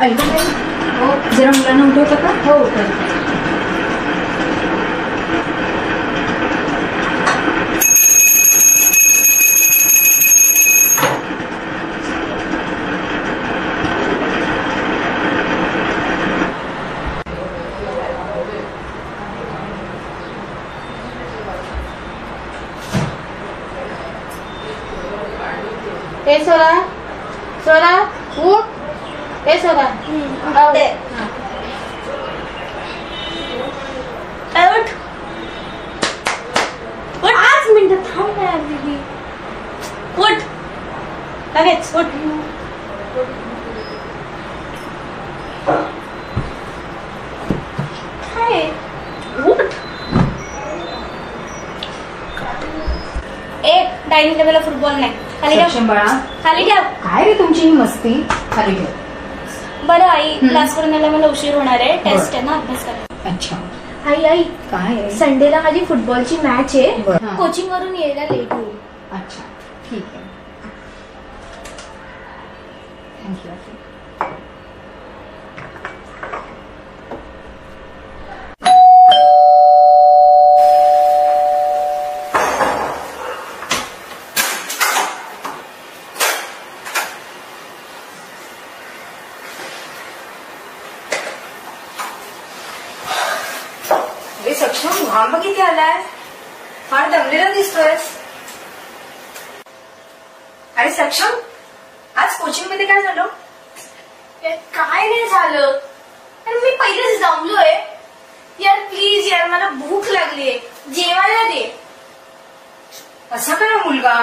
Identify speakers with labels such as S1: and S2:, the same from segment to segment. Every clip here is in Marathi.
S1: अल्काबाई, हो जरा मुलांना उठवता का? हो उठवते.
S2: ए सोरा, सोरा उठ. ए सोरा उठ. उठ 5 मिनिटं थांब ना दीदी. उठ लगेच उठ. काय उठ. एक डायनिंग टेबलला फुटबॉल नाही. खाली ठेव
S1: बाळा,
S2: खाली ठेव.
S1: काय रे तुमची ही मस्ती? खाली ठेव.
S2: बरं आई, क्लास करून यायला मला उशीर होणार आहे. टेस्ट आहे ना, अभ्यास करायचा.
S1: अच्छा.
S2: आई आई
S1: काय?
S2: संडेला माझी फुटबॉलची मॅच आहे.
S1: बरं.
S2: कोचिंग वरून यायला लेट होईल.
S1: अच्छा ठीक आहे. थँक्यू.
S3: सक्षम घाम किती आलाय. फार दमलेला दिसतोय. अरे सक्षम, आज कोचिंग मध्ये काय झालं?
S2: काय नाही झालं. अरे मी पहिलेच दमलोय यार. प्लीज यार, मला भूक लागलीये, जेवायला दे.
S3: असा काय मुलगा?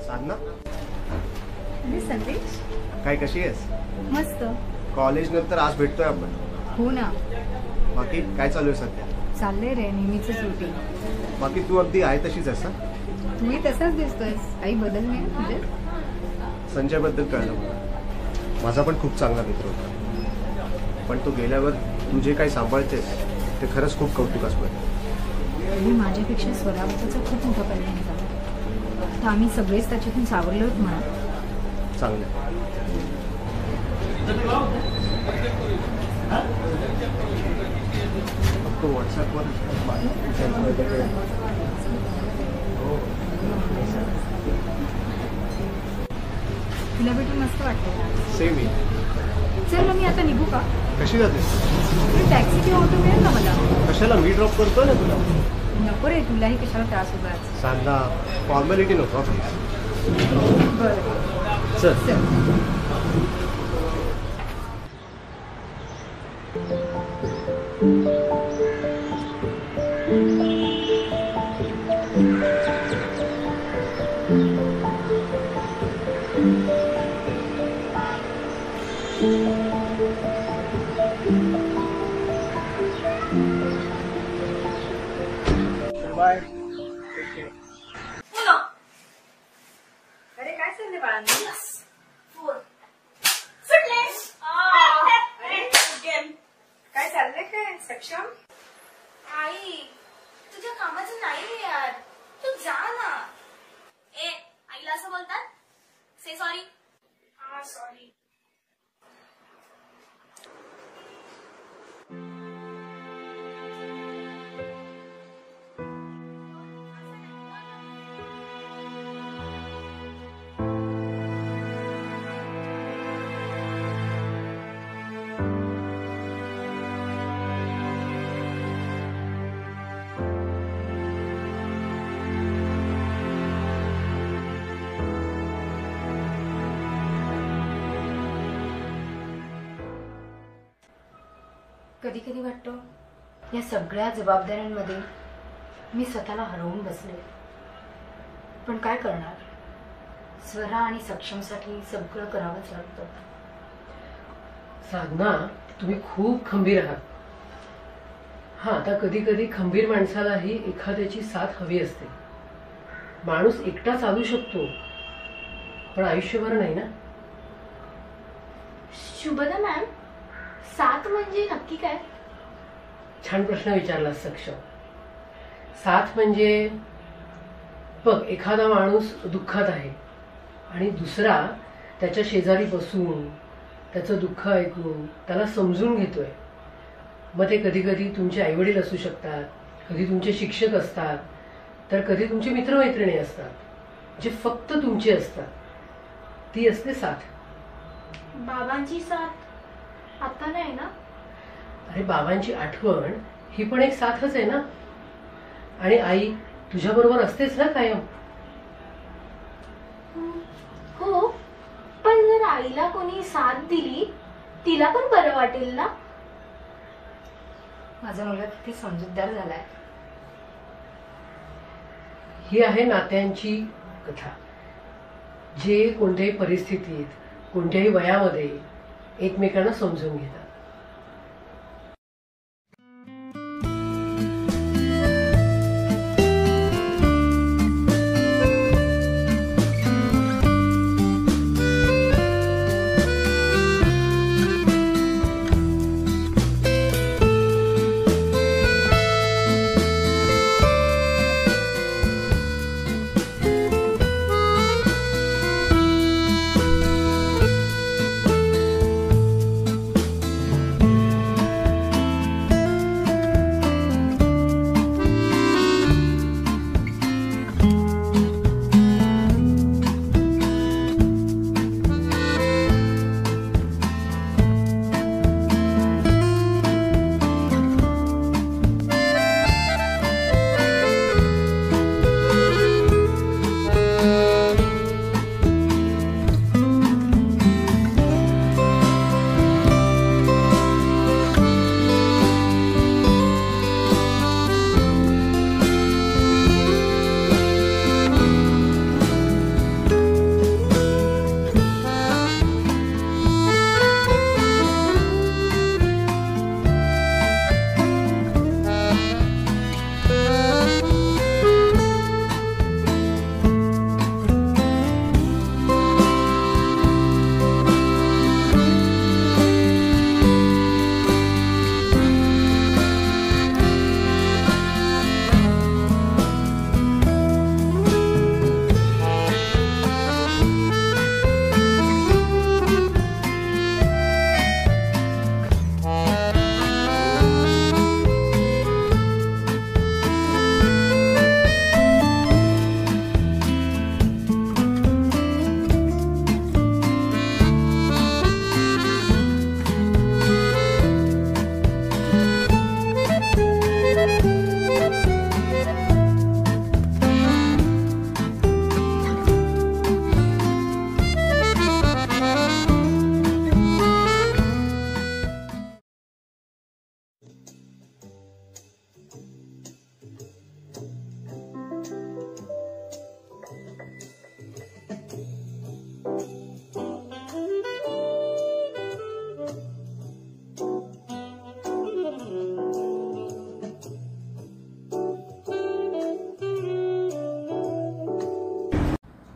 S4: साधना,
S1: संदेश
S4: काय कशी आहेस?
S1: मस्त.
S4: कॉलेज नंतर आज भेटतोय आपण.
S1: हो ना.
S4: बाकी काय चालू आहे सध्या?
S1: चाललंय रे नेहमीच रुटीन.
S4: बाकी तू अगदी आहे तशीच आहेस ना?
S1: तुम्ही तसाच दिसतोयस. काही बदल नाही म्हणजे?
S4: संजय बद्दल कळलं मला. माझा पण खूप चांगला मित्र होता, पण तू गेल्यावर तू जे काही सांभाळतेस ते खरंच खूप कौतुकास्पद.
S1: आणि माझ्यापेक्षा स्वराबद्दलचा खूप मोठा परिणाम झाला. तर आम्ही सगळेच त्याच्यातून सावरलो होत म्हणा.
S4: चांगलं. व्हॉट्सअपवर
S1: तुला भेटून मस्त वाटतं.
S4: सेम मी.
S1: चल मग मी आता निघू का?
S4: कशी जातेस?
S1: टॅक्सी किंवा ऑटो मिळेल ना मला?
S4: कशाला, मी ड्रॉप करतो ना तुला.
S1: नको रे, तुलाही कशाला त्रास होता.
S4: सांगा, फॉर्मॅलिटी नको प्लीज.
S1: बरं
S4: चल. बाय.
S3: अरे काय चाललंय बाळांनी? काय चाललंय काय सक्षम?
S2: आई तुझ्या कामाचं नाही रे यार, तू जा ना. ए आईला असं बोलतात? से सॉरी. हा सॉरी.
S1: कधी कधी वाटतं या सगळ्या जबाबदाऱ्यांमध्ये मी स्वतःला हरवून बसले. पण काय करणार, स्वरा आणि सक्षमसाठी सगळं करावंच लागतं.
S5: साधना, तुम्ही खूप खंबीर आहात. हा, आता कधी कधी खंबीर माणसालाही एखाद्याची साथ हवी असते. माणूस एकटा चालू शकतो, पण आयुष्यभर नाही ना.
S2: शुभदा मॅम, साथ म्हणजे नक्की काय?
S5: छान प्रश्न विचारला सक्षम. साथ म्हणजे बघ, एखादा माणूस दुःखात आहे आणि दुसरा त्याच्या शेजारी बसून त्याचं दुःख ऐकून त्याला समजून घेतोय. मग ते कधी कधी तुमचे आईवडील असू शकतात, कधी तुमचे शिक्षक असतात, तर कधी तुमचे मित्रमैत्रिणी असतात जे फक्त तुमचे असतात. ती असते साथ.
S2: बाबांची साथ आता नाही ना?
S5: अरे, बाबांची आठवण ही पण एक साथच आहे ना. आणि आई तुझ्या बरोबर असतेच ना कायम.
S2: हो, पण जर आईला कोणी साथ दिली तिला पण बरं वाटेल ना.
S1: माझा मुलगा किती समजूतदार झालाय.
S5: ही आहे नात्यांची कथा, जे कोणत्याही परिस्थितीत कोणत्याही वयामध्ये एकमेकांना समजून घेतात.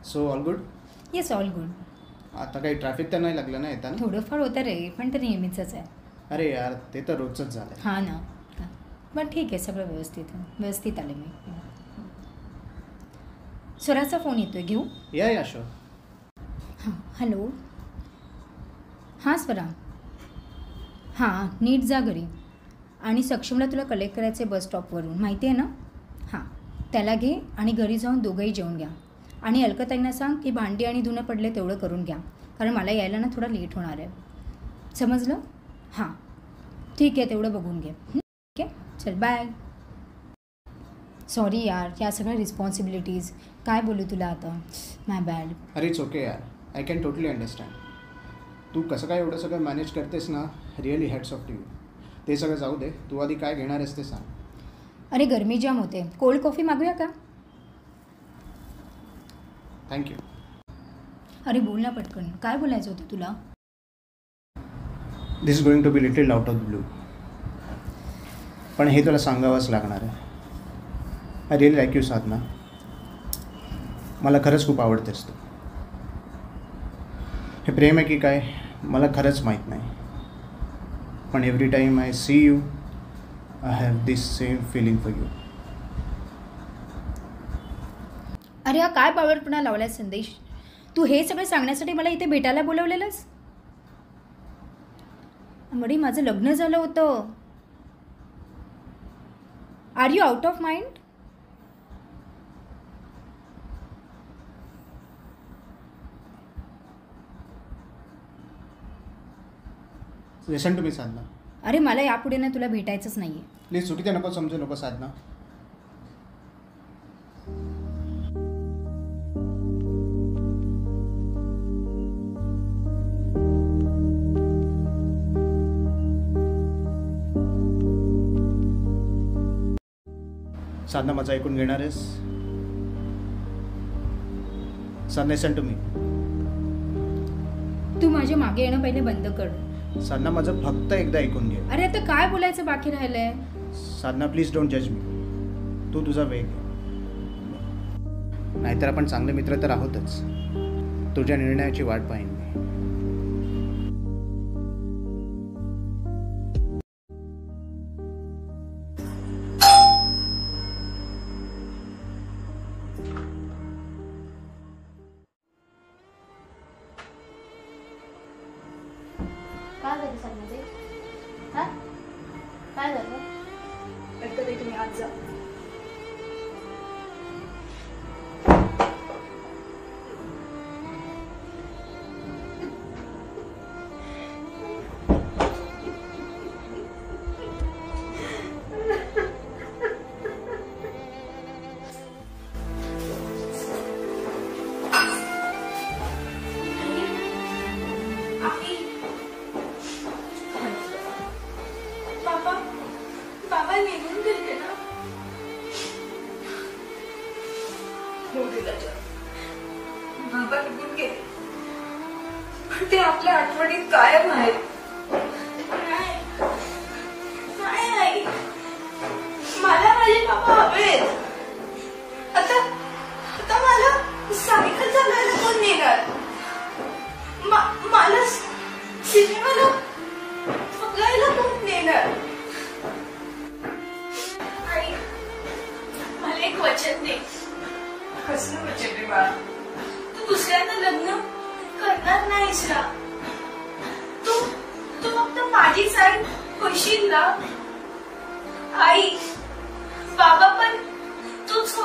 S6: So all good.
S7: Yes, all good.
S6: आता काही ट्रॅफिक तर नाही लागलं ना येताना?
S7: थोडंफार होतं रे, पण ते नेहमीचंच आहे.
S6: अरे यार, ते तर रोजच झालं.
S7: हां ना. पण ठीक आहे, सगळं व्यवस्थित आले मी. स्वराचा फोन येतोय, घेऊ?
S6: या शुअर.
S7: हां, हॅलो. हां स्वरा. हां, नीट जा घरी. आणि सक्षमला तुला कलेक्ट करायचे बस स्टॉपवरून, माहिती आहे ना? हां, त्याला घे आणि घरी जाऊन दोघंही जेवून घ्या. आणि अलकाताईंना सांग की भांडी आणि धुणं पडले तेवढं करून घ्या, कारण मला यायला ना थोडा लेट होणार आहे. समजलं? हां, ठीक आहे, तेवढं बघून घे. ठीक आहे, चल बाय. सॉरी यार, या सगळ्या रिस्पॉन्सिबिलिटीज, काय बोलू तुला आता, माय बॅड.
S6: अरे इट्स ओके यार, आय कॅन टोटली अंडरस्टँड. तू कसं काय एवढं सगळं मॅनेज करतेस ना, really hats off to you. ते सगळं जाऊ दे, तू आधी काय घेणार आहेस ते सांग.
S7: अरे गरमी जाम होते, कोल्ड कॉफी मागूया का?
S6: थँक्यू.
S7: अरे बोल ना पटकन, काय बोलायचं होतं तुला?
S6: This is going to be little out of blue, पण हे तुला सांगावंच लागणार आहे. I really like you Sadhana. मला खरंच खूप आवडतेस तू. हे प्रेम आहे की काय मला खरंच माहीत नाही, पण every time I see you I have this same feeling for you.
S7: अरे हा काय बावळटपणा लावलाय संदेश. तू हे सगळं सांगण्यासाठी मला इथे भेटायला बोलवलेलंस. मडी माझं लग्न झालं होतं. Are you out of mind?
S6: Listen to me Sadhana.
S7: अरे मला यापुढे ना तुला भेटायचंच नाहीये.
S6: प्लीज चुकीचं नको समजू नको साधना. साधना माझं ऐकून घेणार आहेस? साधना लिसन टू मी.
S7: तू माझ्या मागे येणं पहिले बंद कर.
S6: साधना माझं फक्त एकदा ऐकून घे.
S7: अरे आता काय बोलायचं बाकी राहिलंय?
S6: साधना प्लीज डोंट जज मी. तू तुझा वेग, नाहीतर आपण चांगले मित्र तर आहोतच. तुझ्या निर्णयाची वाट पाहीन मी.
S2: काय झालं सर? हा काय झालं?
S3: ऐकत आहे तुम्ही आज जा.
S2: बाबा निघून गेले ना.
S3: हो गेला जग. बाबा निघून गेले, पण ते आपल्या आठवणीत कायम आहेत.
S2: नाही नाही, मला माझे बाबा हवेत. आता आता मला सायकल चालवायला कोण नेणार? मला सिनेमाला बघायला कोण नेणार? आई, मला एक वचन दे.
S3: कसलं वचन रे बाळा?
S2: तू दुसऱ्यांदा लग्न करणार नाहीस ना? तू तू फक्त माझी साईड होशील ना? आई, बाबा पण तूच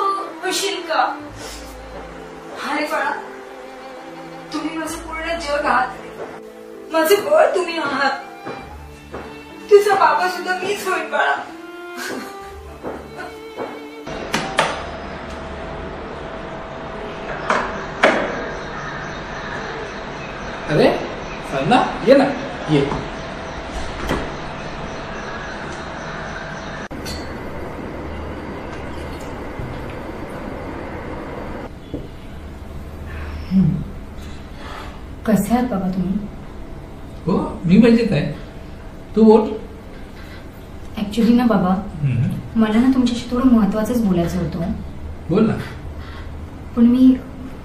S2: होशील का?
S3: अरे बाळा, तुम्ही माझं पूर्ण जग आहात रे. माझं बळ तुम्ही आहात. तुझा बाबा सुद्धा मीच होईल बाळा.
S8: अरे साधना, ये ना, ये.
S7: कसे आहात बाबा तुम्ही?
S8: हो, मी मजेत आहे. तू बोल.
S7: ऍक्च्युली ना बाबा, मला ना तुमच्याशी थोडं महत्वाचंच बोलायचं होतं.
S8: बोल ना.
S7: पण मी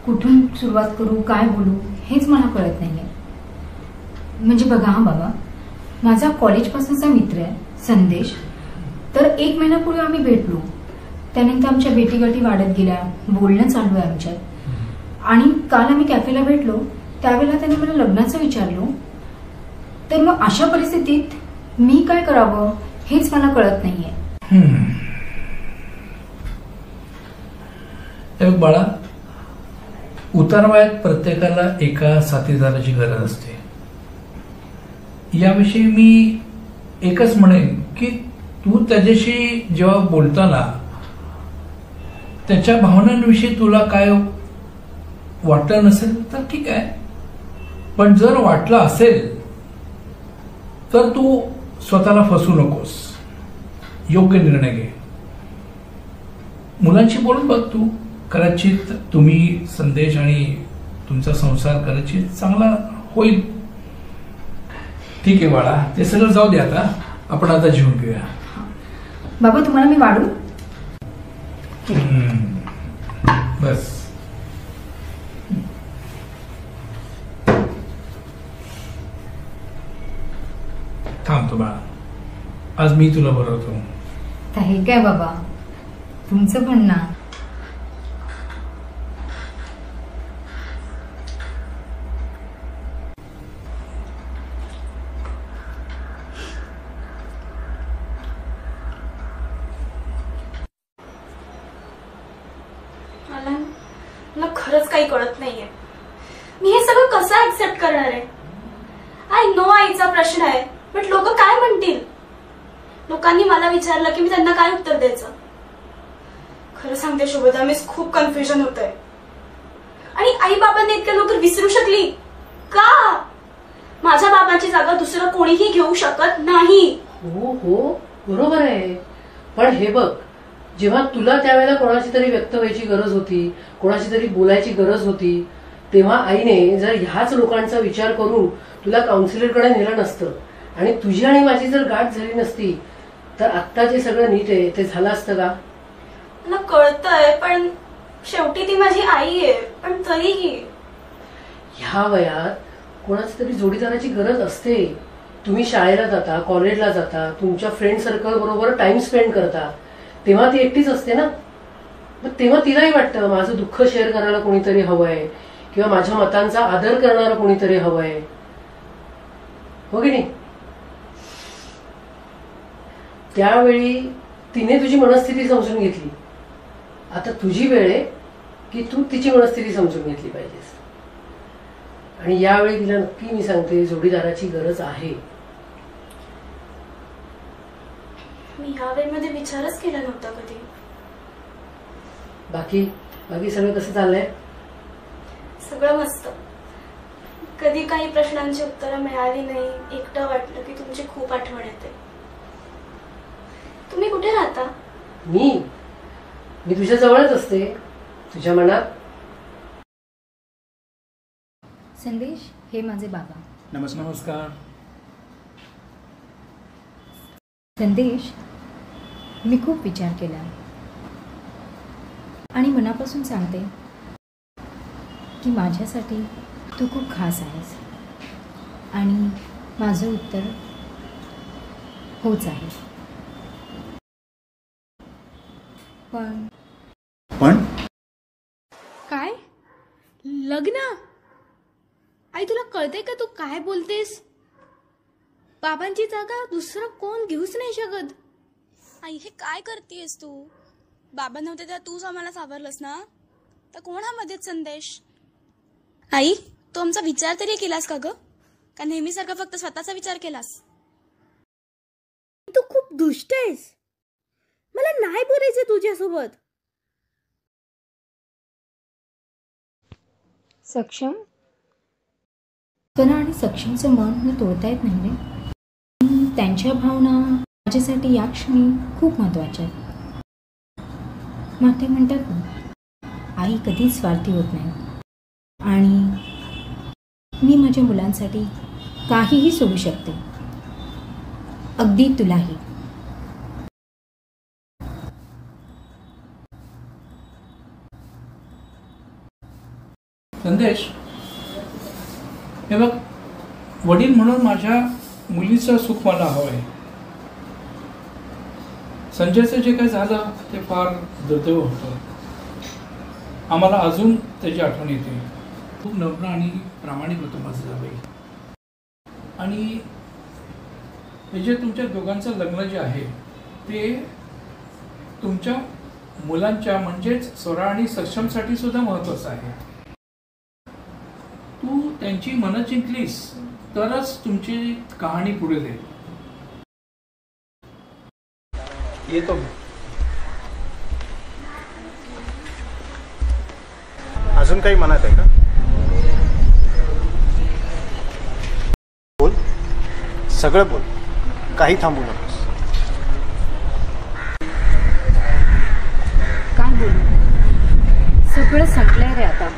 S7: कुठून सुरुवात करू, काय बोलू हेच मला कळत नाहीये. म्हणजे बघा हा बाबा, माझा कॉलेजपासूनचा मित्र आहे संदेश. तर 1 महिन्यापूर्वी आम्ही भेटलो. त्यानंतर आमच्या भेटीगाठी वाढत गेल्या, बोलणं चालू आहे आमच्यात. आणि काल आम्ही कॅफेला भेटलो, त्यावेळेला त्याने मला लग्नाचं विचारलं. तर मग अशा परिस्थितीत मी काय करावं हेच मला कळत नाहीये.
S8: बाळा, उतारवयात प्रत्येकाला एका साथीदाराची गरज असते. याविषयी मी एकच म्हणेन की तू त्याच्याशी जेव्हा बोलताना त्याच्या भावनांविषयी तुला काय वाटलं नसेल तर ठीक आहे, पण जर वाटलं असेल तर तू स्वतःला फसू नकोस. योग्य निर्णय घे. मुलांशी बोलून बघ तू. कदाचित तुम्ही संदेश आणि तुमचा संसार कदाचित चांगला होईल. ठीक आहे बाळा, ते सगळं जाऊ दे, आता आपण आता जेवून घेऊया.
S7: बाबा तुम्हाला मी वाढू?
S8: बस. थांबतो बाळा, आज मी तुला बरवतो.
S7: हे काय बाबा, तुमचं पण ना.
S2: मला खरंच काही कळत नाहीये, मी हे सगळं कसं ऍक्सेप्ट करणार आहे. आय नो आईचा प्रश्न आहे, बट लोक काय म्हणतील. लोकांनी मला विचारलं की मी त्यांना काय उत्तर द्यायचं. खरं सांगते शुभदा, मी खूप कन्फ्युजन होत आहे. आणि आई बाबांनी इतक्या लवकर विसरू शकली का? माझ्या बाबांची जागा दुसरं कोणीही घेऊ शकत नाही.
S5: हो हो बरोबर आहे, पण हे बघ, जेव्हा तुला त्यावेळेला कोणाची तरी व्यक्त व्हायची गरज होती, कोणाची तरी बोलायची गरज होती, तेव्हा आईने जर ह्याच लोकांचा विचार करून तुला काउन्सिलरकडे नेलं नसतं आणि तुझी आणि माझी जर गाठ झाली नसती, तर आत्ता जे सगळं नीट आहे ते झालं असतं का?
S2: मला कळतंय, पण शेवटी ती माझी आई आहे. पण तरीही
S5: ह्या वयात कोणाची तरी जोडीदाराची गरज असते. तुम्ही शाळेला जाता, कॉलेजला जाता, तुमच्या फ्रेंड सर्कल बरोबर टाइम स्पेंड करता, तेव्हा ती एकटीच असते ना. मग तेव्हा तिलाही वाटतं माझं दुःख शेअर करायला कोणीतरी हवंय, किंवा माझ्या मतांचा आदर करणारं कोणीतरी हवंय, हो की नाही? त्यावेळी तिने तुझी मनस्थिती समजून घेतली. आता तुझी वेळ आहे की तू तिची मनस्थिती समजून घेतली पाहिजेस. आणि यावेळी तिला नक्की मी सांगते, जोडीदाराची गरज आहे.
S2: मी ह्या वेळेमध्ये विचारच केला नव्हता कधी.
S5: बाकी सगळं कसं चाललंय?
S2: सगळं मस्त. कधी काही प्रश्नांची उत्तरं मिळाली नाही, एकटं वाटलं की तुमची खूप आठवण येते. तुम्ही कुठे राहता?
S5: मी तुझ्या जवळच असते, तुझ्या मनात.
S7: संदेश, हे माझे बाबा.
S8: नमस्कार.
S7: संदेश, मी खूप विचार केला आणि मनापासून सांगते की माझ्यासाठी तू खूप खास आहेस. आणि माझं उत्तर होच आहे.
S6: पण
S2: काय लग्न? आई तुला कळतंय का तू काय बोलतेस? बाबांची जागा दुसरं कोण घेऊच नाही शकत. आई हे काय करतेस तू? बाबा नव्हते तर तूच आम्हाला सावरलंस ना, तर कोण हा मध्येच संदेश? आई तू आमचा विचार तरी केलास का ग? का नेहमीसारखा फक्त स्वतःचा विचार केलास?
S9: तू खूप दुष्ट आहेस. मला नाही बोलायचं तुझ्यासोबत.
S7: सक्षम आणि सक्षमचं मन न तोडता येत नाही रे. त्यांच्या भावना माझ्यासाठी या क्षणी खूप महत्त्वाच्या आहेत. मग ते म्हणतात ना, आई कधीच स्वार्थी होत नाही. आणि मी माझ्या मुलांसाठी काहीही सोडू शकते, अगदी तुलाही.
S8: संदेश, हे बघ, वडील म्हणून माझ्या मुलीचं सुख मला हवंय. संजयचं जे काही झालं ते फार दुर्दैव होतं. आम्हाला अजून त्याची आठवण येते. खूप नम्र आणि प्रामाणिक होतं माझं जावई. आणि हे जे तुमच्या दोघांचं लग्न जे आहे ते तुमच्या मुलांच्या म्हणजेच स्वरा आणि सक्षमसाठी सुद्धा महत्त्वाचं आहे. तू त्यांची मनं जिंकलीस तरच तुमची कहाणी पुढे जाईल.
S4: येतो. अजून काही मनात आहे का? बोल, सगळं बोल, काही थांबू नकोस.
S7: काय बोलू? सगळं संपलंय रे आता.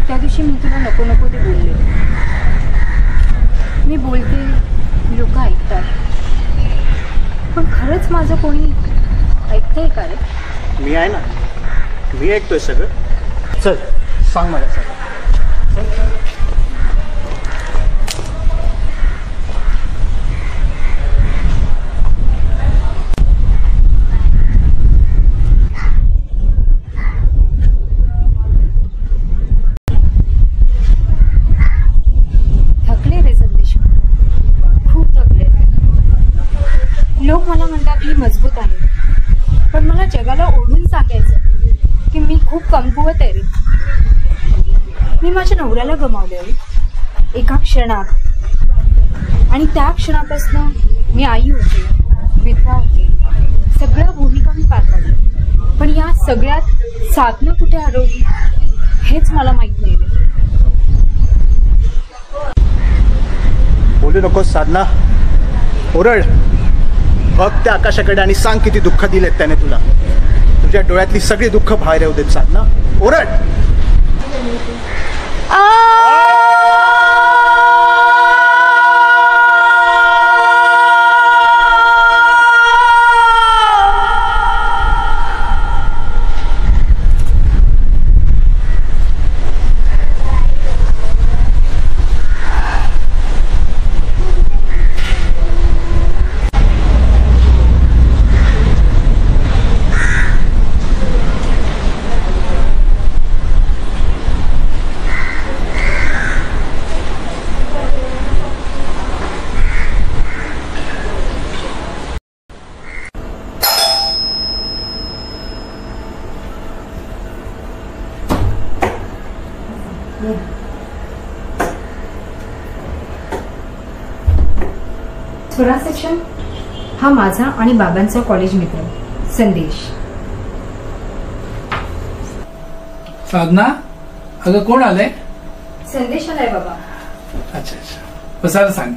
S7: त्या दिवशी मी तुला नको नको ते बोलले.
S1: मी बोलते लोक ऐकतात, पण खरंच माझं कोणी ऐकतंय का रे?
S6: मी आहे ना, मी ऐकतोय सगळं. चल सांग मला सगळं.
S1: थकले रे संदेश, खूप थकले. लोक मला म्हणतात मी मजबूत आहे, पण मला जगाला ओढून सांगायचं की मी खूप कमकुवत आहे रे. मी माझ्या नवऱ्याला गमावले एका क्षणात, आणि त्या क्षणापासून मी आई होते, विधवा होते, सगळ्या भूमिका मी पार पाडल्या. पण या सगळ्यात साधना कुठे हरवली हेच मला माहित नाही रे.
S6: बोलू नकोस साधना, ओरड. बघ त्या आकाशाकडे आणि सांग किती दुःख दिलेत त्याने तुला. तुझ्या डोळ्यातली सगळी दुःख बाहेर येऊ देत साधना, ओरड.
S1: स्वरा सेक्शन हा माझा आणि बाबांचा कॉलेज मित्र संदेश.
S8: साधना, अगं कोण आलंय?
S1: संदेश आलाय बाबा.
S8: अच्छा अच्छा, बसायला सांग.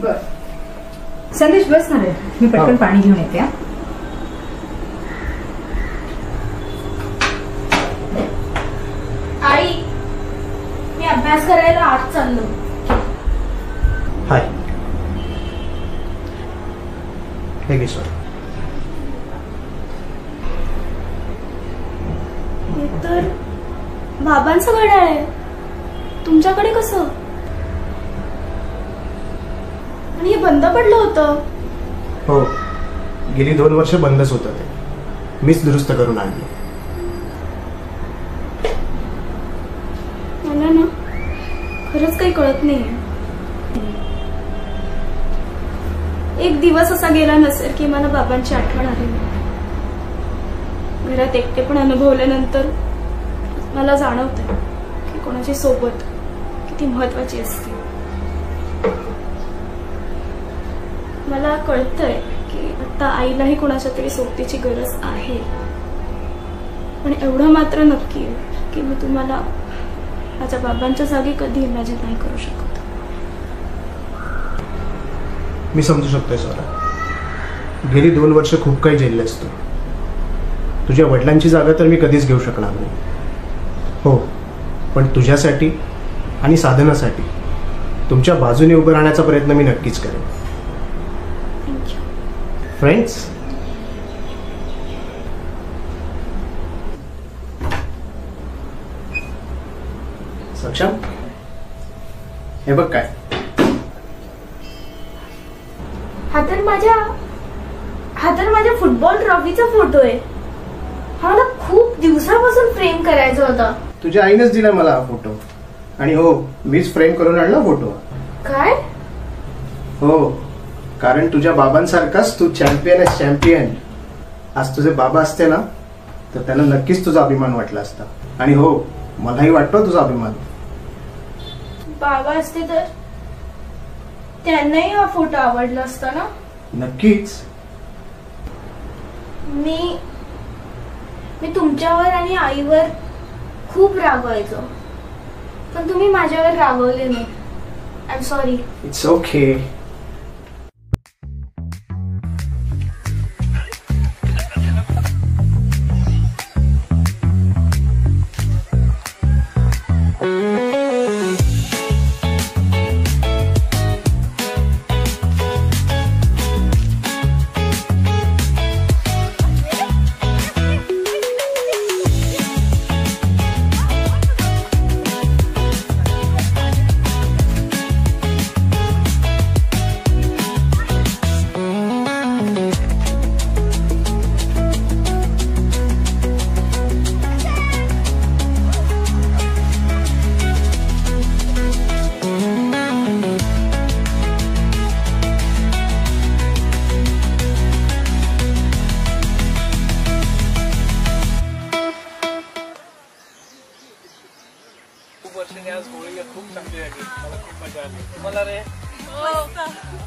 S1: बर संदेश बस ना रे, मी पटकन पाणी घेऊन येते.
S2: आई, मी अभ्यास करायला आत चाललो.
S6: हाय, हे घे सर.
S2: हे तर बाबांचं घड्याळ आहे. तुमच्याकडे कसं? आणि हे बंद पडलं होतं.
S4: हो, गेली 2 वर्ष बंदच होतं ते. मीच दुरुस्त करून आणली.
S2: मला ना खरंच काही कळत नाही. एक दिवस असा गेला नसेल की मला बाबांची आठवण आली. घरात एकटेपण अनुभवल्यानंतर मला जाणवतंय की कोणाची सोबत किती महत्वाची असते. मला कळतंय की आता आईलाही कोणाच्या तरी सोबतीची गरज आहे. पण एवढं मात्र नक्की आहे की मी तुम्हाला माझ्या बाबांच्या जागी कधी इमॅजिन नाही करू शकत.
S4: मी समजू शकतोय स्वरा, गेली 2 वर्ष खूप काही झेलले असतो. तुझ्या वडिलांची जागा तर मी कधीच घेऊ शकणार नाही. हो, पण तुझ्यासाठी आणि साधनासाठी तुमच्या बाजूने उभं राहण्याचा प्रयत्न मी नक्कीच करेन. फ्रेंड्स, सक्षम, हे बघ काय.
S2: हा तर माझ्या फुटबॉल ट्रॉफीचा फोटो आहे. हा मला खूप दिवसापासून फ्रेम करायचा होता.
S4: तुझ्या आईनेच दिला मला हा फोटो. आणि हो, मीच फ्रेम करून आणला फोटो.
S2: काय?
S4: हो, कारण तुझ्या बाबांसारखाच तू चॅम्पियन आहेस, चॅम्पियन. आज तुझे बाबा असते ना तर त्यांना नक्कीच तुझा अभिमान वाटला असता. आणि हो, मलाही वाटतो तुझा अभिमान.
S2: बाबा असते तर त्यांनाही हा फोटो आवडला असता ना?
S4: नक्कीच.
S2: मी तुमच्यावर आणि आईवर खूप रागवायचो, पण तुम्ही माझ्यावर रागवले नाही. I am sorry.
S4: It's okay.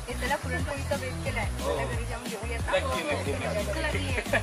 S1: हे त्याला पुरणपोळीचा बेत केलाय त्याच्या घरी जाऊन घेऊन येतात. चला, मी येते.